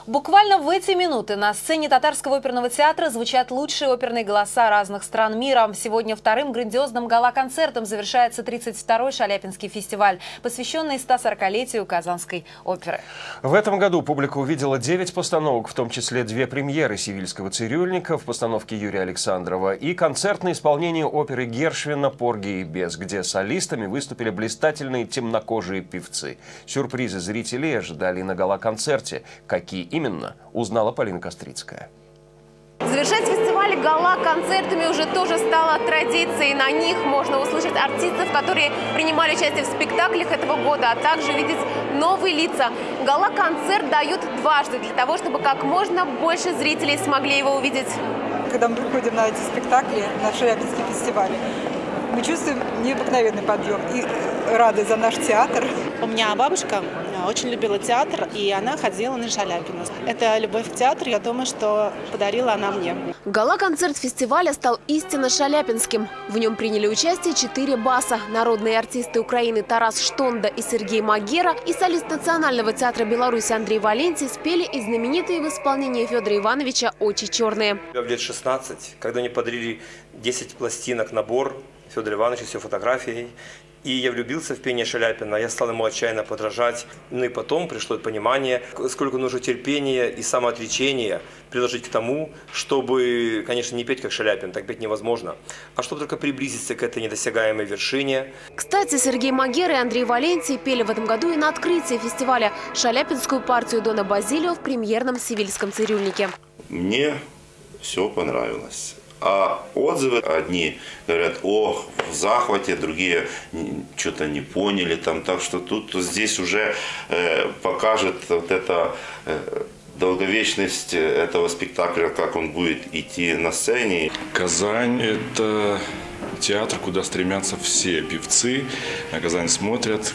Буквально в эти минуты на сцене Татарского оперного театра звучат лучшие оперные голоса разных стран мира. Сегодня вторым грандиозным гала-концертом завершается 32-й Шаляпинский фестиваль, посвященный 140-летию Казанской оперы. В этом году публика увидела 9 постановок, в том числе 2 премьеры «Севильского цирюльника» в постановке Юрия Александрова и концертное исполнение оперы Гершвина «Порги и бес», где солистами выступили блистательные темнокожие певцы. Сюрпризы зрителей ожидали на гала-концерте. Какие именно, узнала Полина Кострицкая. Завершать фестиваль гала-концертами уже тоже стало традицией. На них можно услышать артистов, которые принимали участие в спектаклях этого года, а также увидеть новые лица. Гала-концерт дают дважды, для того, чтобы как можно больше зрителей смогли его увидеть. Когда мы приходим на эти спектакли, на Шаляпинский фестиваль, мы чувствуем необыкновенный подъем и рады за наш театр. У меня бабушка очень любила театр, и она ходила на Шаляпина. Это любовь к театру, я думаю, что подарила она мне. Гала-концерт фестиваля стал истинно шаляпинским. В нем приняли участие 4 баса. Народные артисты Украины Тарас Штонда и Сергей Магера и солист Национального театра Беларуси Андрей Валентий спели и знаменитые в исполнении Федора Ивановича «Очи черные». В лет 16, когда мне подарили 10 пластинок, набор, Федор Иванович, все фотографии. И я влюбился в пение Шаляпина, я стал ему отчаянно подражать. Ну и потом пришло понимание, сколько нужно терпения и самоотречения приложить к тому, чтобы, конечно, не петь как Шаляпин, так петь невозможно, а чтобы только приблизиться к этой недосягаемой вершине. Кстати, Сергей Магера и Андрей Валентий пели в этом году и на открытии фестиваля шаляпинскую партию Дона Базилио в премьерном «Севильском цирюльнике». Мне все понравилось. А отзывы одни говорят: о, в захвате, другие что-то не поняли. Так что тут здесь уже покажет вот эта долговечность этого спектакля, как он будет идти на сцене. Казань – это театр, куда стремятся все певцы. На Казань смотрят,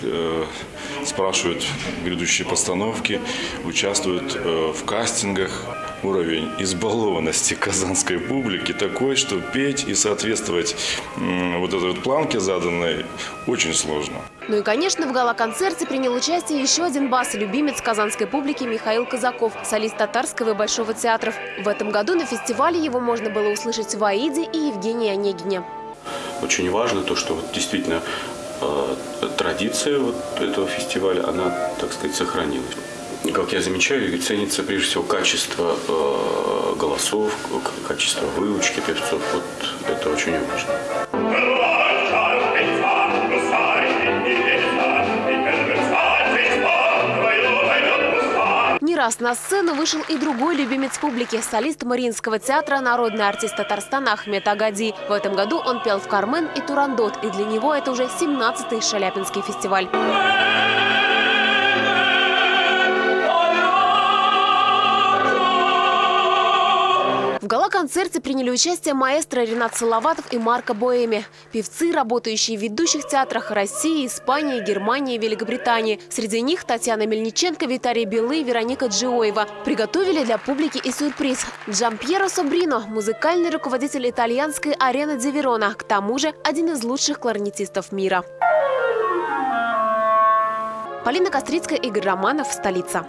спрашивают грядущие постановки, участвуют в кастингах. Уровень избалованности казанской публики такой, что петь и соответствовать вот этой вот планке заданной очень сложно. Ну и, конечно, в гала-концерте принял участие еще один бас – любимец казанской публики Михаил Казаков, солист Татарского и Большого театров. В этом году на фестивале его можно было услышать в «Аиде» и Евгении Онегине. Очень важно то, что вот действительно традиция вот этого фестиваля, она, так сказать, сохранилась. Как я замечаю, ценится прежде всего качество голосов, качество выучки певцов. Вот это очень важно. Не раз на сцену вышел и другой любимец публики – солист Мариинского театра, народный артист Татарстана Ахмед Агади. В этом году он пел в «Кармен» и «Турандот», и для него это уже 17-й Шаляпинский фестиваль. В гала-концерте приняли участие маэстро Ренат Салаватов и Марко Боэми. Певцы, работающие в ведущих театрах России, Испании, Германии, Великобритании. Среди них Татьяна Мельниченко, Виталий Белый и Вероника Джиоева. Приготовили для публики и сюрприз. Джампьеро Собрино – музыкальный руководитель итальянской арены Ди Верона. К тому же один из лучших кларнетистов мира. Полина Кострицкая, Игорь Романов, столица.